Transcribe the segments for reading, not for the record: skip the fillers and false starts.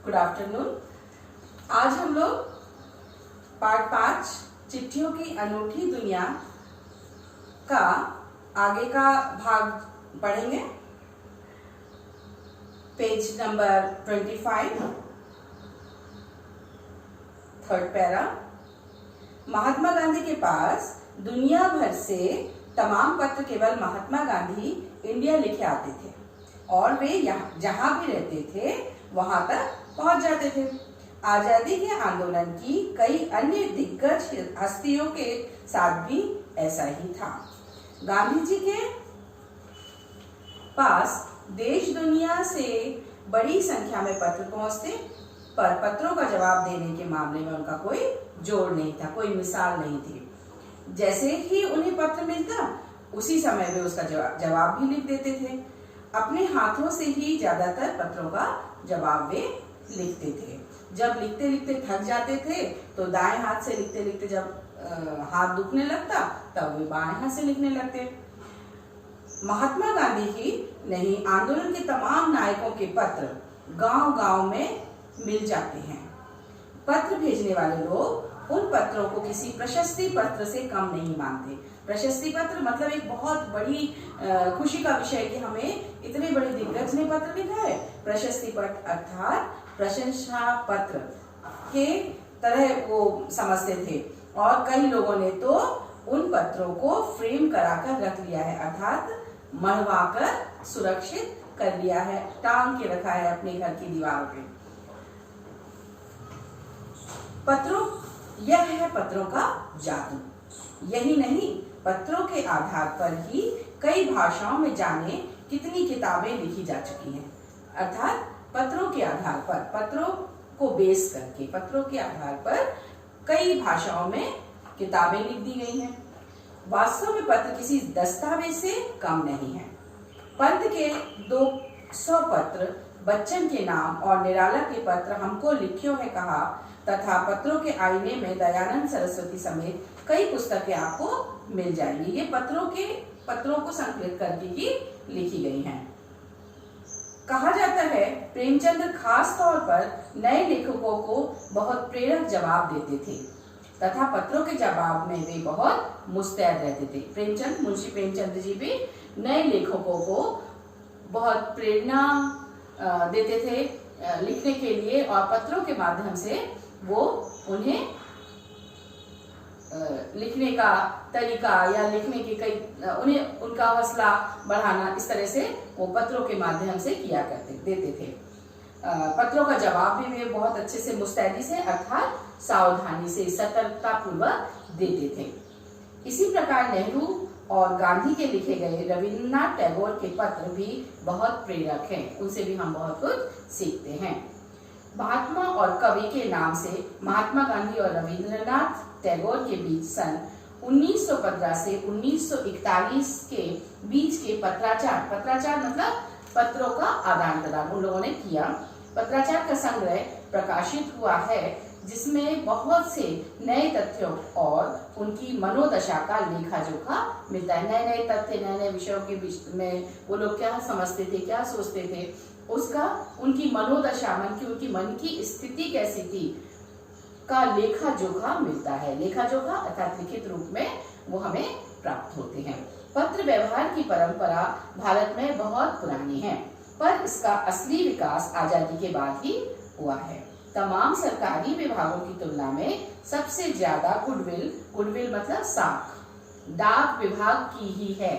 Good afternoon. आज हम लोग पार्ट 5 चिट्ठियों की अनूठी दुनिया का आगे का भाग पढ़ेंगे। Page number 25, third para. Mahatma Gandhi के पास दुनिया भर से तमाम पत्र केवल महात्मा गांधी इंडिया लिखे आते थे और वे जहां भी रहते थे वहां तक पहुंच जाते थे। आजादी के आंदोलन की कई अन्य दिग्गज हस्तियों के साथ भी ऐसा ही था। गांधी जी के पास देश दुनिया से बड़ी संख्या में पत्र पहुंचते, पर पत्रों का जवाब देने के मामले में उनका कोई जोड़ नहीं था, कोई मिसाल नहीं थी। जैसे ही उन्हें पत्र मिलता उसी समय वे उसका जवाब भी लिख देते थे। अपने हाथों से ही ज्यादातर पत्रों का जवाब वे लिखते थे। जब लिखते लिखते थक जाते थे तो दाएं हाथ से लिखते लिखते जब हाथ दुखने लगता तब वे बाएं हाथ से लिखने लगते। महात्मा गांधी ही नहीं, आंदोलन के तमाम नायकों के पत्र गांव-गांव में मिल जाते हैं। पत्र भेजने वाले लोग उन पत्रों को किसी प्रशस्ति पत्र से कम नहीं मानते। प्रशस्ति पत्र मतलब एक बहुत बड़ी खुशी का विषय कि हमें इतने बड़े दिग्गज ने पत्र लिखा है। प्रशस्ति पत्र अर्थात प्रशंसा पत्र के तरह वो समझते थे और कई लोगों ने तो उन पत्रों को फ्रेम कराकर रख लिया है, अर्थात मढ़वाकर सुरक्षित कर लिया है, टांग के रखा है अपने घर की दीवार पे। यह है पत्रों का जादू। यही नहीं, पत्रों के आधार पर ही कई भाषाओं में जाने कितनी किताबें लिखी जा चुकी हैं। अर्थात पत्रों के आधार पर, पत्रों को बेस करके, पत्रों के आधार पर कई भाषाओं में किताबें लिख दी गई हैं। वास्तव में पत्र किसी दस्तावेज से कम नहीं है। पंत के 200 पत्र, बच्चन के नाम और निराला के पत्र हमको लिखियो है कहा तथा पत्रों के आईने में दयानंद सरस्वती समेत कई पुस्तकें आपको मिल जाएंगी। ये पत्रों को संकलित करके ही लिखी गई हैं। कहा जाता है प्रेमचंद खास तौर पर नए लेखकों को बहुत प्रेरक जवाब देते थे तथा पत्रों के जवाब में वे बहुत मुस्तैद रहते थे। मुंशी प्रेमचंद जी भी नए लेखकों को बहुत प्रेरणा देते थे लिखने के लिए और पत्रों के माध्यम से वो उन्हें लिखने का तरीका या लिखने के उन्हें उनका हौसला बढ़ाना, इस तरह से वो पत्रों के माध्यम से देते थे। पत्रों का जवाब भी वे बहुत अच्छे से, मुस्तैदी से अर्थात सावधानी से, सतर्कता पूर्वक देते थे। इसी प्रकार नेहरू और गांधी के लिखे गए रविन्द्रनाथ टैगोर के पत्र भी बहुत प्रेरक हैं, उनसे भी हम बहुत कुछ सीखते हैं। महात्मा और कवि के नाम से महात्मा गांधी और रविन्द्रनाथ टैगोर के बीच सन 1915 से 1941 के बीच के पत्राचार मतलब पत्रों का आदान प्रदान उन लोगों ने किया। पत्राचार का संग्रह प्रकाशित हुआ है जिसमें बहुत से नए तथ्यों और उनकी मनोदशा का लेखा जोखा मिलता है। नए नए तथ्य, नए नए विषयों के बीच में वो लोग क्या समझते थे, क्या सोचते थे, उसका उनकी मनोदशा, उनकी मन की स्थिति कैसी थी का लेखा जोखा मिलता है। लेखा जोखा अर्थात लिखित रूप में वो हमें प्राप्त होते हैं। पत्र व्यवहार की परंपरा भारत में बहुत पुरानी है, पर इसका असली विकास आजादी के बाद ही हुआ है। तमाम सरकारी विभागों की तुलना में सबसे ज्यादा गुडविल मतलब साख, डाक विभाग की ही है।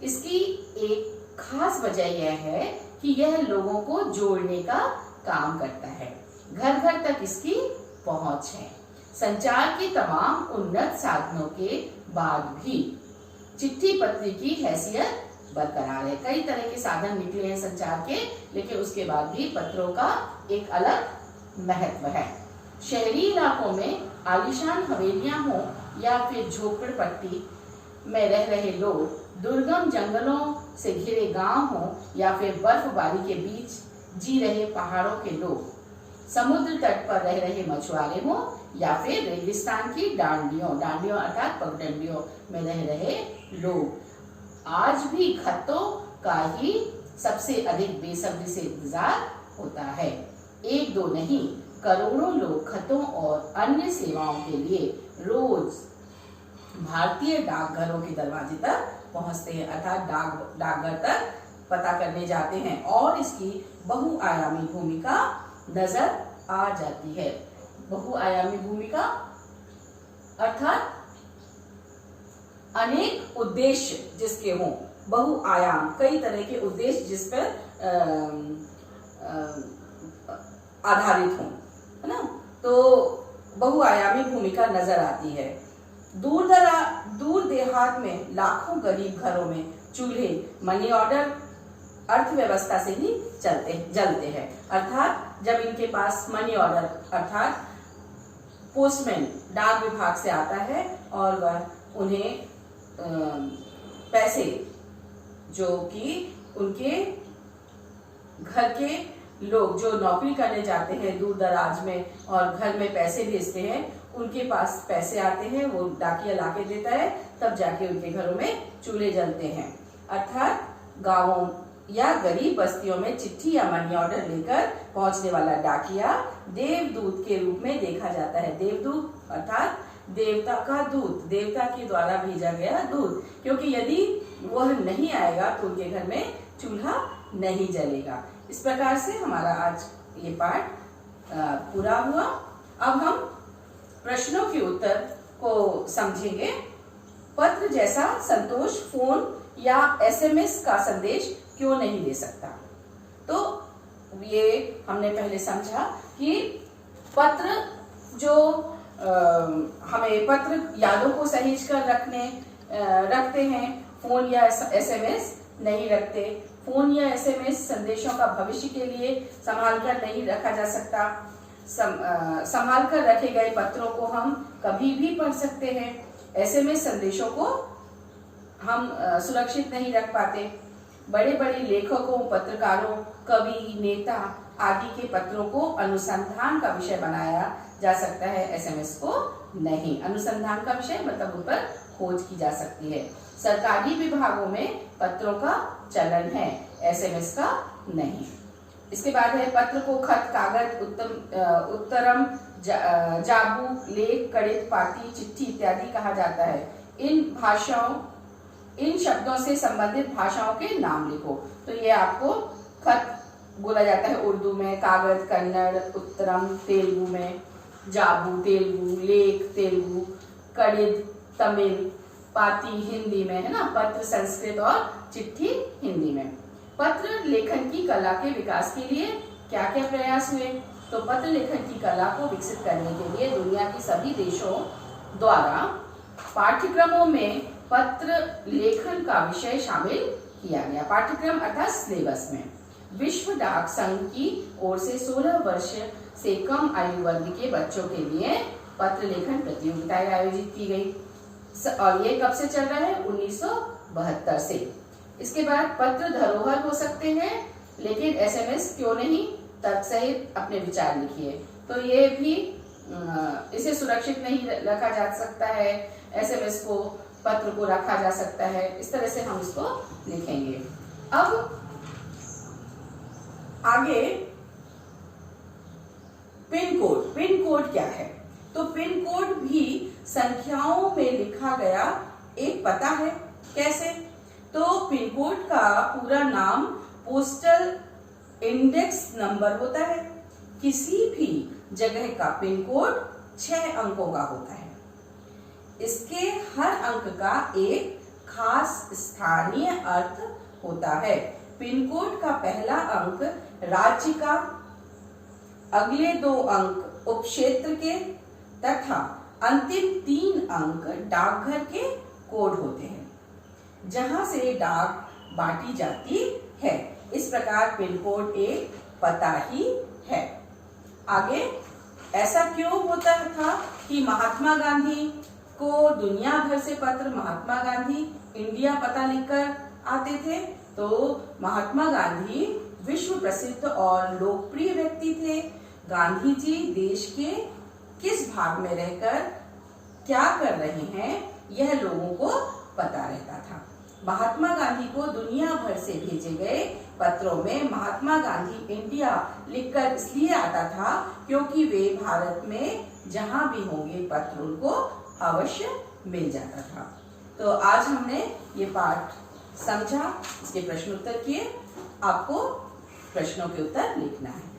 इसकी एक खास वजह यह है कि यह लोगों को जोड़ने का काम करता है। घर घर तक इसकी पहुंच है। संचार के तमाम उन्नत साधनों के बाद भी चिट्ठी पत्री की हैसियत बरकरार है। कई तरह के साधन निकले हैं संचार के, लेकिन उसके बाद भी पत्रों का एक अलग महत्व है। शहरी इलाकों में आलीशान हवेलियां हो या फिर झोपड़पट्टी में रह रहे लोग, दुर्गम जंगलों से घिरे गांव हो या फिर बर्फबारी के बीच जी रहे पहाड़ों के लोग, समुद्र तट पर रह रहे मछुआरे हो या फिर रेगिस्तान की डांडियों अर्थात पगडंडियों में रह रहे लोग, आज भी खतों का ही सबसे अधिक बेसब्री से इंतजार होता है। एक दो नहीं, करोड़ों लोग खतों और अन्य सेवाओं के लिए रोज भारतीय डाकघरों के दरवाजे तक पहुंचते हैं, अर्थात डाकघर तक पता करने जाते हैं और इसकी बहुआयामी भूमिका नजर आ जाती है। बहुआयामी भूमिका अर्थात अनेक उद्देश्य जिसके हों, बहुआयाम कई तरह के उद्देश्य जिस पर आधारित हों, है ना, तो बहुआयामी भूमिका नजर आती है। दूर देहात में लाखों गरीब घरों में चूल्हे मनी ऑर्डर अर्थव्यवस्था से ही जलते हैं, अर्थात जब इनके पास मनी ऑर्डर अर्थात पोस्टमैन डाक विभाग से आता है और वह उन्हें पैसे जो कि उनके घर के लोग जो नौकरी करने जाते हैं दूर दराज में और घर में पैसे भेजते हैं, उनके पास पैसे आते हैं, वो डाकिया लाके देता है, तब जाके उनके घरों में चूल्हे जलते हैं। अर्थात गांवों या गरीब बस्तियों में चिट्ठी या मनी ऑर्डर लेकर पहुंचने वाला डाकिया देवदूत के रूप में देखा जाता है। देवदूत अर्थात देवता का दूत, देवता के द्वारा भेजा गया दूत, क्योंकि यदि वह नहीं आएगा तो उनके घर में चूल्हा नहीं जलेगा। इस प्रकार से हमारा आज ये पाठ पूरा हुआ। अब हम प्रश्नों के उत्तर को समझेंगे। पत्र जैसा संतोष फोन या एसएमएस का संदेश क्यों नहीं दे सकता? तो ये हमने पहले समझा कि पत्र जो हमें पत्र यादों को सहेज कर रखते हैं, फोन या एसएमएस नहीं रखते। फोन या एसएमएस संदेशों का भविष्य के लिए संभाल कर नहीं रखा जा सकता। संभाल कर रखे गए पत्रों को हम कभी भी पढ़ सकते हैं। एसएमएस संदेशों को हम सुरक्षित नहीं रख पाते। बड़े बड़े लेखकों, पत्रकारों, कवि, नेता आदि के पत्रों को अनुसंधान का विषय बनाया जा सकता है, एसएमएस को नहीं। अनुसंधान का विषय मतलब उन पर खोज की जा सकती है। सरकारी विभागों में पत्रों का चलन है, एसएमएस का नहीं। इसके बाद है पत्र को खत, कागज, उत्तरम, जाबू, लेख, कड़ित, पाती, चिट्ठी इत्यादि कहा जाता है। इन शब्दों से संबंधित भाषाओं के नाम लिखो। तो ये आपको खत बोला जाता है उर्दू में, कागज कन्नड़, उत्तरम तेलुगु में, जाबू तेलुगु, लेख तेलुगु, कड़ित तमिल, पाती हिंदी में, है ना, पत्र संस्कृत और चिट्ठी हिंदी में। पत्र लेखन की कला के विकास के लिए क्या क्या प्रयास हुए? तो पत्र लेखन की कला को विकसित करने के लिए दुनिया के सभी देशों द्वारा पाठ्यक्रमों में पत्र लेखन का विषय शामिल किया गया। पाठ्यक्रम अर्थात सिलेबस में विश्व डाक संघ की ओर से 16 वर्ष से कम आयु वर्ग के बच्चों के लिए पत्र लेखन प्रतियोगिताएं आयोजित की गई और ये कब से चल रहा है? 1972 से। इसके बाद पत्र धरोहर हो सकते हैं लेकिन एसएमएस क्यों नहीं? तर्क सहित अपने विचार लिखिए। तो ये भी इसे सुरक्षित नहीं रखा जा सकता है, एसएमएस को, पत्र को रखा जा सकता है, इस तरह से हम इसको लिखेंगे। अब आगे पिन कोड क्या है? तो पिन कोड भी संख्याओं में लिखा गया एक पता है। कैसे? तो पिन कोड का पूरा नाम पोस्टल इंडेक्स नंबर होता है। किसी भी जगह का पिन कोड 6 अंकों का होता है। इसके हर अंक का एक खास स्थानीय अर्थ होता है। पिन कोड का पहला अंक राज्य का, अगले 2 अंक उपक्षेत्र के तथा अंतिम 3 अंक डाकघर के कोड होते हैं जहां से डाक बांटी जाती है। इस प्रकार पिन कोड एक पता ही है। आगे ऐसा क्यों होता था कि महात्मा गांधी को दुनिया भर से पत्र महात्मा गांधी इंडिया पता लिखकर आते थे? तो महात्मा गांधी विश्व प्रसिद्ध और लोकप्रिय व्यक्ति थे। गांधी जी देश के किस भाग में रहकर क्या कर रहे हैं यह लोगों को पता रहता था। महात्मा गांधी को दुनिया भर से भेजे गए पत्रों में महात्मा गांधी इंडिया लिखकर इसलिए आता था क्योंकि वे भारत में जहां भी होंगे पत्र उनको अवश्य मिल जाता था। तो आज हमने ये पाठ समझा, इसके प्रश्न उत्तर किए। आपको प्रश्नों के उत्तर लिखना है।